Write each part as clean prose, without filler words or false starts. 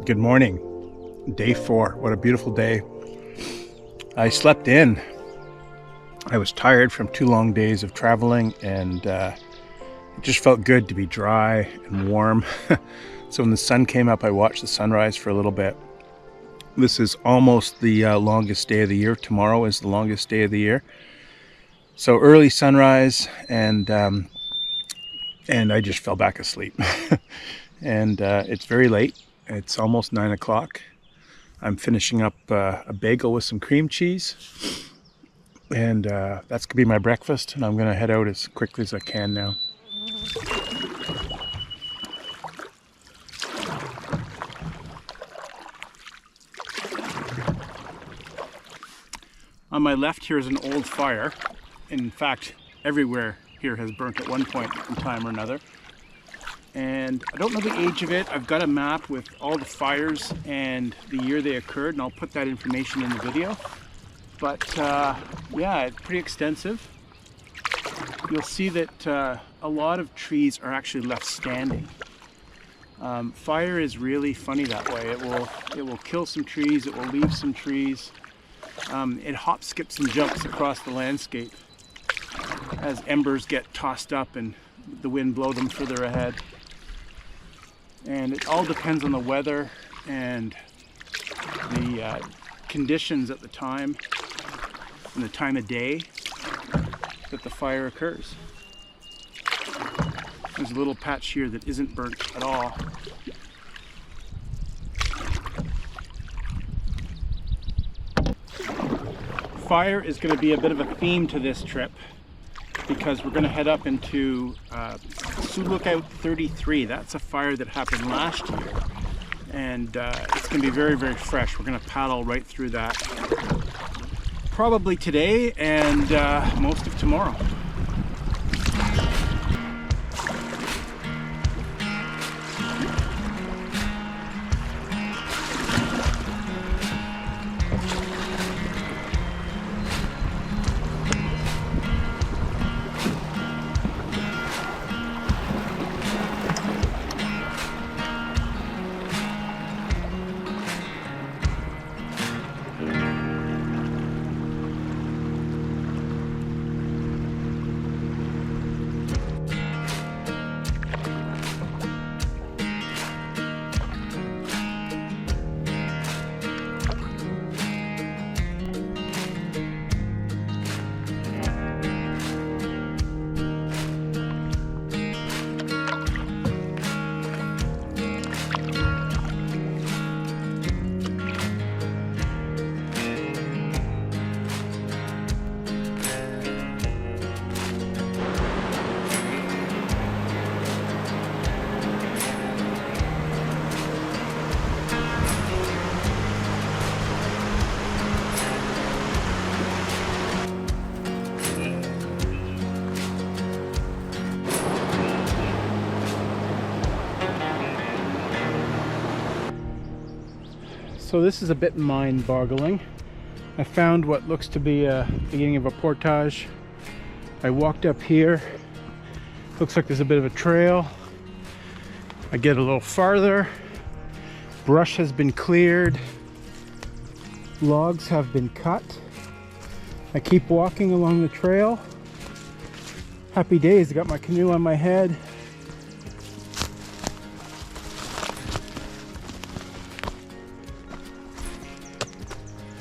Good morning. Day 4. What a beautiful day. I slept in. I was tired from 2 long days of traveling, and it just felt good to be dry and warm. So when the sun came up, I watched the sunrise for a little bit. This is almost the longest day of the year. Tomorrow is the longest day of the year. So early sunrise, and I just fell back asleep. And it's very late. It's almost 9 o'clock. I'm finishing up a bagel with some cream cheese, and that's gonna be my breakfast, and I'm gonna head out as quickly as I can now. On my left here is an old fire. In fact, everywhere here has burnt at one point in time or another. And I don't know the age of it. I've got a map with all the fires and the year they occurred, and I'll put that information in the video. But yeah, it's pretty extensive. You'll see that a lot of trees are actually left standing. Fire is really funny that way. It will kill some trees, it will leave some trees. It hops, skips, and jumps across the landscape as embers get tossed up and the wind blow them further ahead. And it all depends on the weather and the conditions at the time and the time of day that the fire occurs. There's a little patch here that isn't burnt at all. Fire is going to be a bit of a theme to this trip, because we're going to head up into Lookout 33. That's a fire that happened last year, and it's going to be very, very fresh. We're going to paddle right through that probably today and most of tomorrow. So this is a bit mind-boggling. I found what looks to be a beginning of a portage. I walked up here. Looks like there's a bit of a trail. I get a little farther. Brush has been cleared. Logs have been cut. I keep walking along the trail. Happy days. I got my canoe on my head.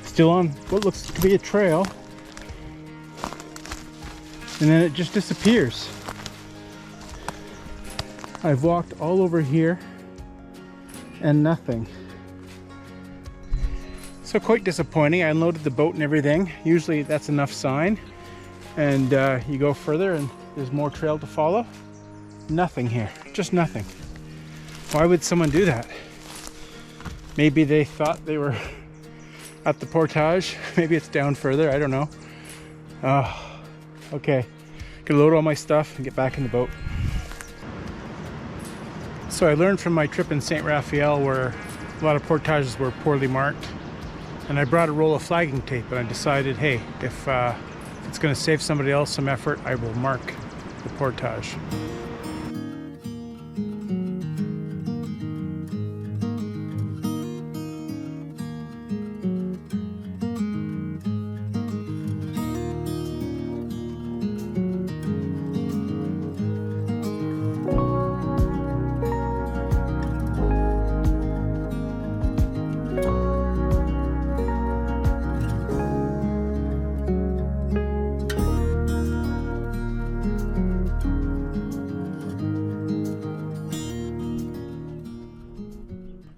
Still on what looks to be a trail, and then it just disappears. I've walked all over here and nothing. So quite disappointing. I unloaded the boat and everything. Usually that's enough sign, and you go further and there's more trail to follow. Nothing here, just nothing. Why would someone do that? Maybe they thought they were at the portage. Maybe it's down further, I don't know. Okay, gonna load all my stuff and get back in the boat. So I learned from my trip in St. Raphael, where a lot of portages were poorly marked, and I brought a roll of flagging tape, and I decided, hey, if it's gonna save somebody else some effort, I will mark the portage.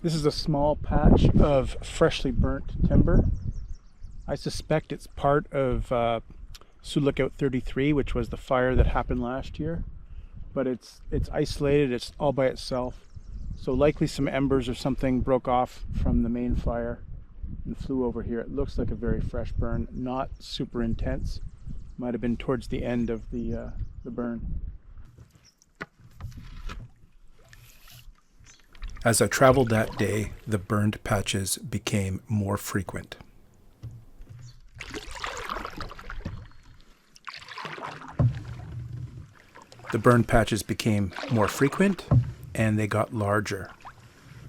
This is a small patch of freshly burnt timber. I suspect it's part of Sioux Lookout 33, which was the fire that happened last year. But it's isolated, it's all by itself. So likely some embers or something broke off from the main fire and flew over here. It looks like a very fresh burn, not super intense. Might have been towards the end of the burn. As I traveled that day, the burned patches became more frequent. The burned patches became more frequent and they got larger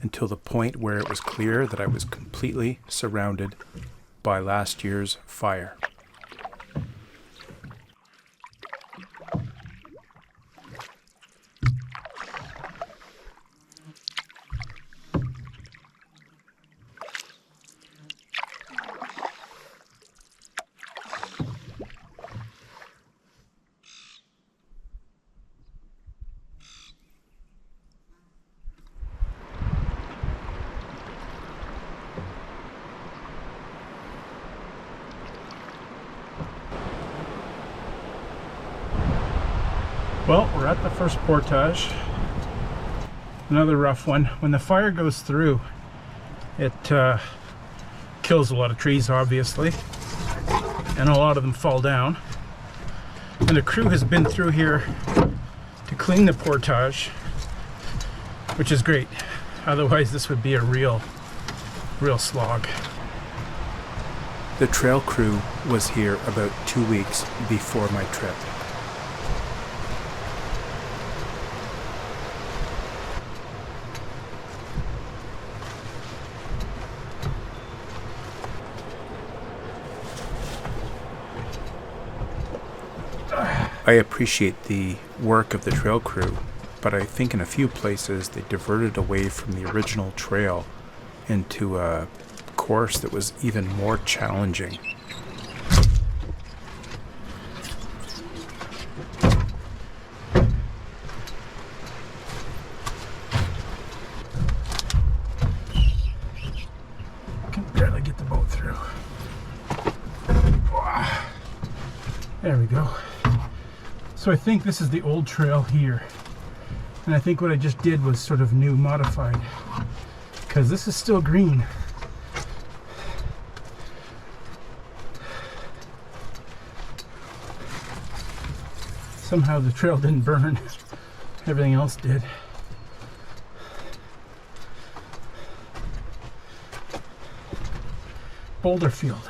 until the point where it was clear that I was completely surrounded by last year's fire. Well, we're at the first portage. Another rough one. When the fire goes through, it kills a lot of trees, obviously, and a lot of them fall down. And the crew has been through here to clean the portage, which is great. Otherwise, this would be a real slog. The trail crew was here about 2 weeks before my trip. I appreciate the work of the trail crew, but I think in a few places they diverted away from the original trail into a course that was even more challenging. I can barely get the boat through. There we go. So I think this is the old trail here. And I think what I just did was sort of new modified, because this is still green. Somehow the trail didn't burn. Everything else did. Boulderfield.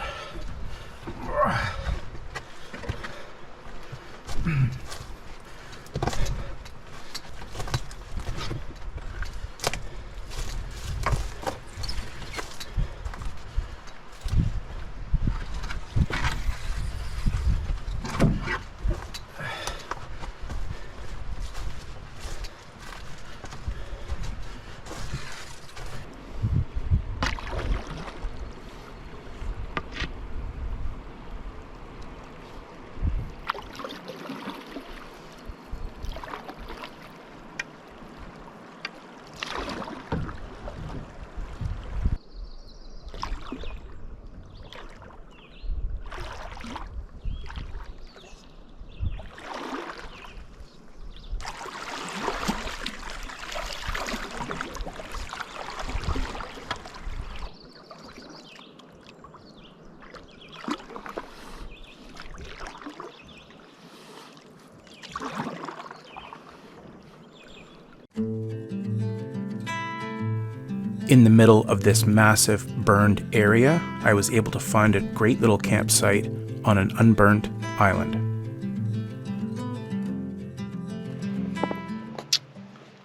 In the middle of this massive burned area, I was able to find a great little campsite on an unburned island.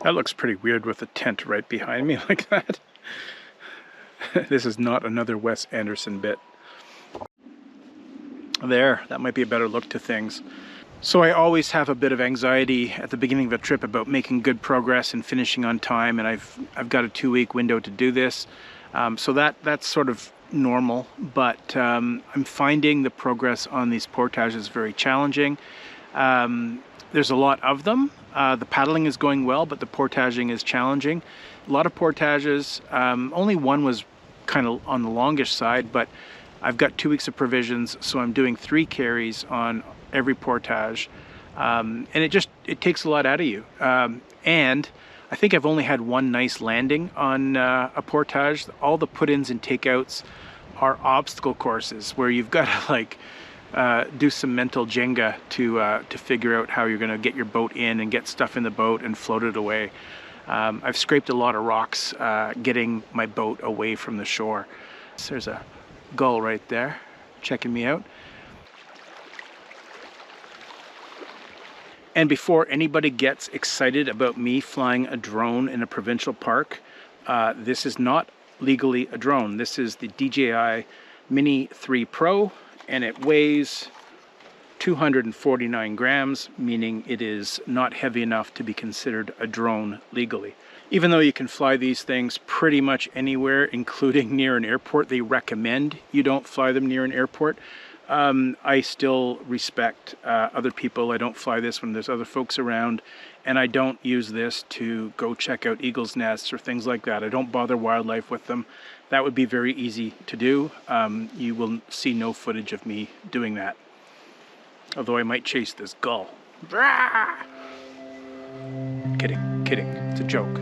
That looks pretty weird with a tent right behind me like that. This is not another Wes Anderson bit. There, that might be a better look to things. So I always have a bit of anxiety at the beginning of a trip about making good progress and finishing on time, and I've got a 2-week window to do this. So that's sort of normal, but I'm finding the progress on these portages very challenging. there's a lot of them. The paddling is going well, but the portaging is challenging. A lot of portages. Only one was kind of on the longish side, but I've got 2 weeks of provisions, so I'm doing 3 carries on every portage. And it takes a lot out of you. And I think I've only had one nice landing on a portage. All the put-ins and takeouts are obstacle courses where you've got to like do some mental Jenga to figure out how you're going to get your boat in and get stuff in the boat and float it away. I've scraped a lot of rocks getting my boat away from the shore. So there's a gull right there checking me out. And before anybody gets excited about me flying a drone in a provincial park, this is not legally a drone. This is the DJI Mini 3 Pro, and it weighs 249 grams, meaning it is not heavy enough to be considered a drone legally. Even though you can fly these things pretty much anywhere, including near an airport, they recommend you don't fly them near an airport. I still respect other people. I don't fly this when there's other folks around, and I don't use this to go check out eagles' nests or things like that. I don't bother wildlife with them. That would be very easy to do. You will see no footage of me doing that. Although I might chase this gull. Kidding, kidding. It's a joke.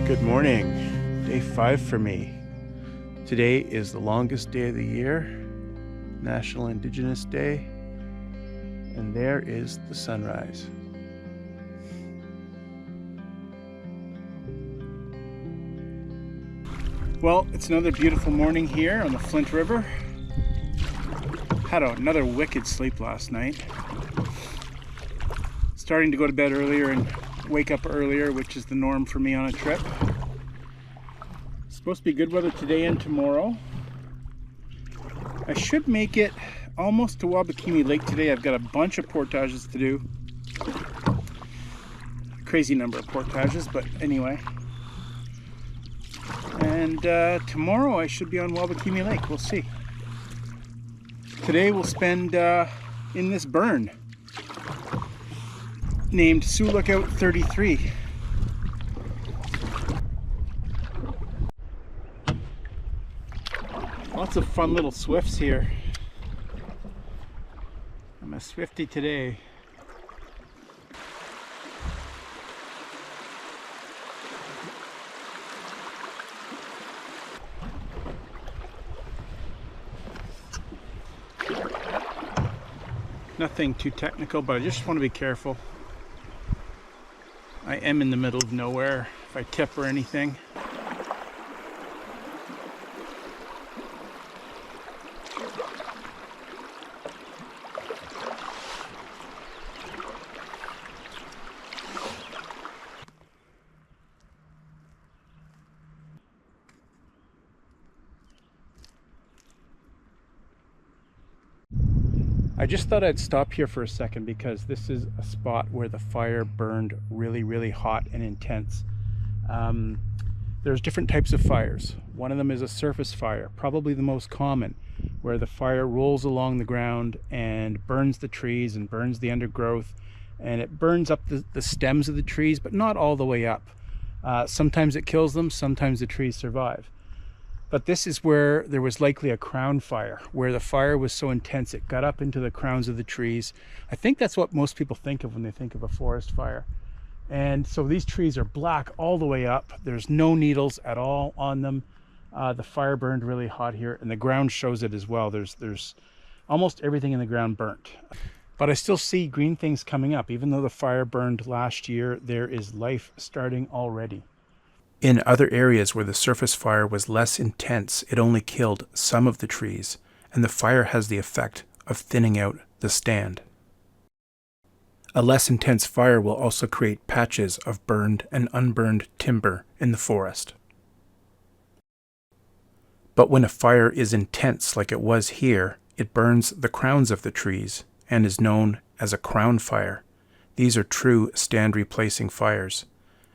Good morning. Day 5 for me. Today is the longest day of the year, National Indigenous Day, and there is the sunrise. Well, it's another beautiful morning here on the Flint River. Had another wicked sleep last night. Starting to go to bed earlier and wake up earlier, which is the norm for me on a trip. Supposed to be good weather today and tomorrow. I should make it almost to Wabakimi Lake today. I've got a bunch of portages to do. Crazy number of portages, but anyway. And tomorrow I should be on Wabakimi Lake. We'll see. Today we'll spend in this burn named Sioux Lookout 33. Lots of fun little swifts here. I'm a swifty today. Nothing too technical, but I just want to be careful. I am in the middle of nowhere. If I tip or anything. I just thought I'd stop here for a second because this is a spot where the fire burned really, really hot and intense. There's different types of fires. One of them is a surface fire, probably the most common, where the fire rolls along the ground and burns the trees and burns the undergrowth, and it burns up the stems of the trees, but not all the way up. Sometimes it kills them, sometimes the trees survive. But this is where there was likely a crown fire, where the fire was so intense it got up into the crowns of the trees. I think that's what most people think of when they think of a forest fire. And so these trees are black all the way up. There's no needles at all on them. The fire burned really hot here, and the ground shows it as well. There's almost everything in the ground burnt. But I still see green things coming up. Even though the fire burned last year, there is life starting already. In other areas where the surface fire was less intense, it only killed some of the trees, and the fire has the effect of thinning out the stand. A less intense fire will also create patches of burned and unburned timber in the forest. But when a fire is intense like it was here, it burns the crowns of the trees and is known as a crown fire. These are true stand-replacing fires.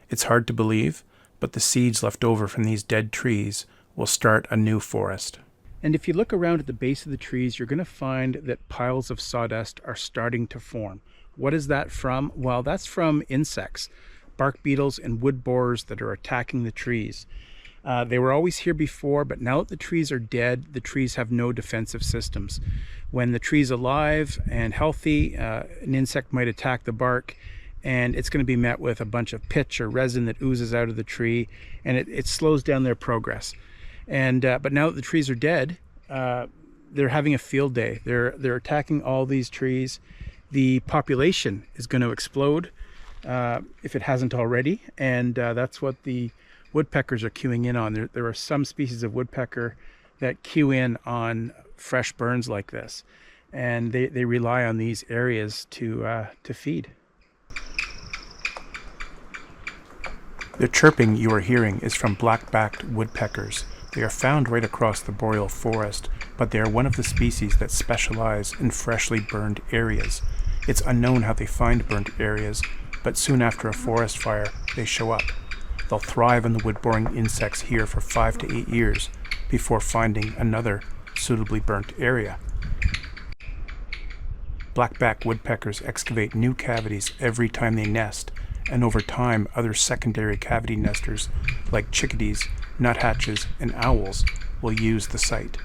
It's hard to believe, but the seeds left over from these dead trees will start a new forest. And if you look around at the base of the trees, you're going to find that piles of sawdust are starting to form. What is that from? Well, that's from insects, bark beetles and wood borers that are attacking the trees. They were always here before, but now that the trees are dead, the trees have no defensive systems. When the tree's alive and healthy, an insect might attack the bark, and it's going to be met with a bunch of pitch or resin that oozes out of the tree, and it slows down their progress. And but now that the trees are dead, they're having a field day. They're attacking all these trees. The population is going to explode if it hasn't already, and that's what the woodpeckers are queuing in on. There are some species of woodpecker that queue in on fresh burns like this, and they rely on these areas to feed. The chirping you are hearing is from black-backed woodpeckers. They are found right across the boreal forest, but they are one of the species that specialize in freshly burned areas. It's unknown how they find burnt areas, but soon after a forest fire, they show up. They'll thrive on the wood-boring insects here for 5 to 8 years before finding another suitably burnt area. Blackback woodpeckers excavate new cavities every time they nest, and over time other secondary cavity nesters like chickadees, nuthatches, and owls will use the site.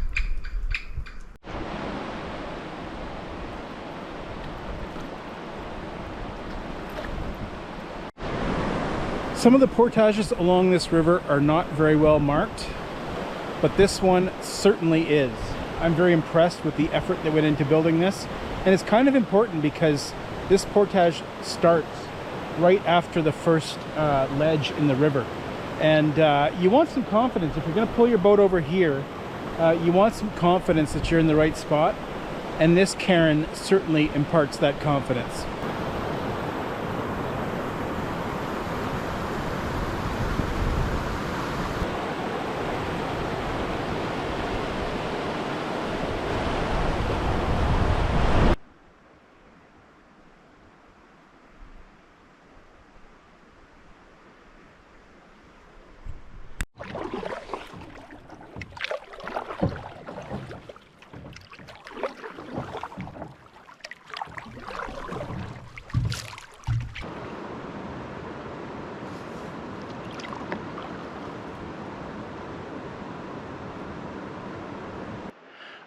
Some of the portages along this river are not very well marked, but this one certainly is. I'm very impressed with the effort that went into building this, and it's kind of important because this portage starts right after the first ledge in the river. And you want some confidence. If you're going to pull your boat over here, you want some confidence that you're in the right spot, and this cairn certainly imparts that confidence.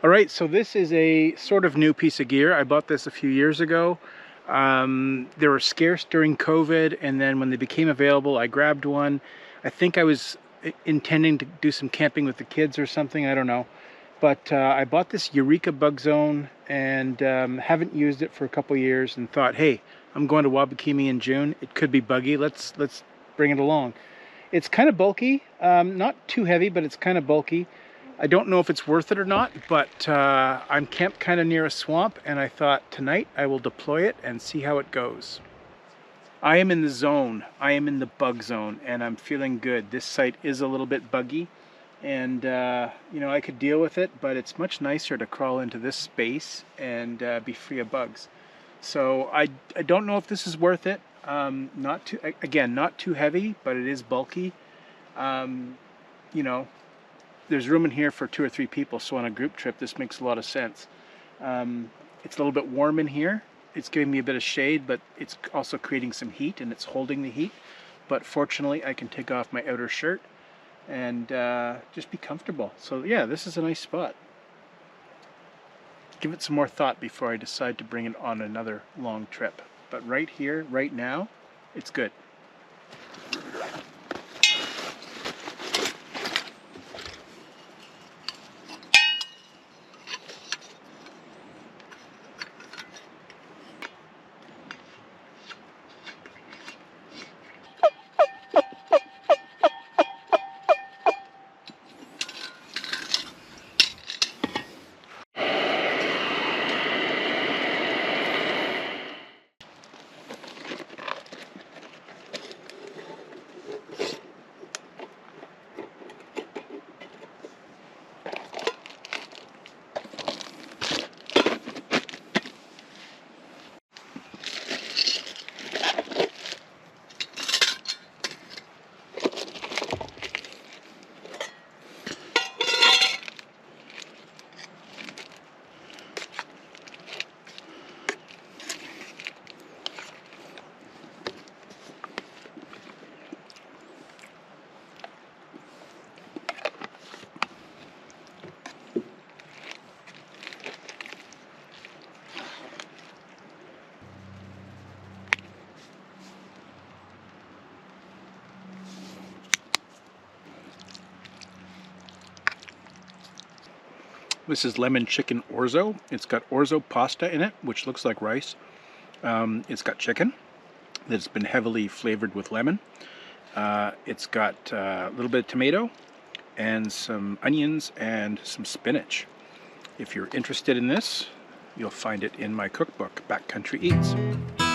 All right, so this is a sort of new piece of gear. I bought this a few years ago. They were scarce during COVID, and then when they became available, I grabbed one. I think I was intending to do some camping with the kids or something, I don't know. But I bought this Eureka Bug Zone and haven't used it for a couple years, and thought, hey, I'm going to Wabakimi in June. It could be buggy. Let's bring it along. It's kind of bulky, not too heavy, but it's kind of bulky. I don't know if it's worth it or not, but I'm camped kind of near a swamp, and I thought tonight I will deploy it and see how it goes. I am in the zone. I am in the bug zone, and I'm feeling good. This site is a little bit buggy, and you know, I could deal with it, but it's much nicer to crawl into this space and be free of bugs. So I don't know if this is worth it. Not too heavy, but it is bulky. You know, there's room in here for 2 or 3 people, so on a group trip this makes a lot of sense. It's a little bit warm in here. It's giving me a bit of shade, but it's also creating some heat, and it's holding the heat. But fortunately I can take off my outer shirt and just be comfortable. So yeah, this is a nice spot. Give it some more thought before I decide to bring it on another long trip. But right here, right now, it's good. This is lemon chicken orzo. It's got orzo pasta in it, which looks like rice. It's got chicken that's been heavily flavored with lemon. It's got a little bit of tomato and some onions and some spinach. If you're interested in this, you'll find it in my cookbook, Backcountry Eats.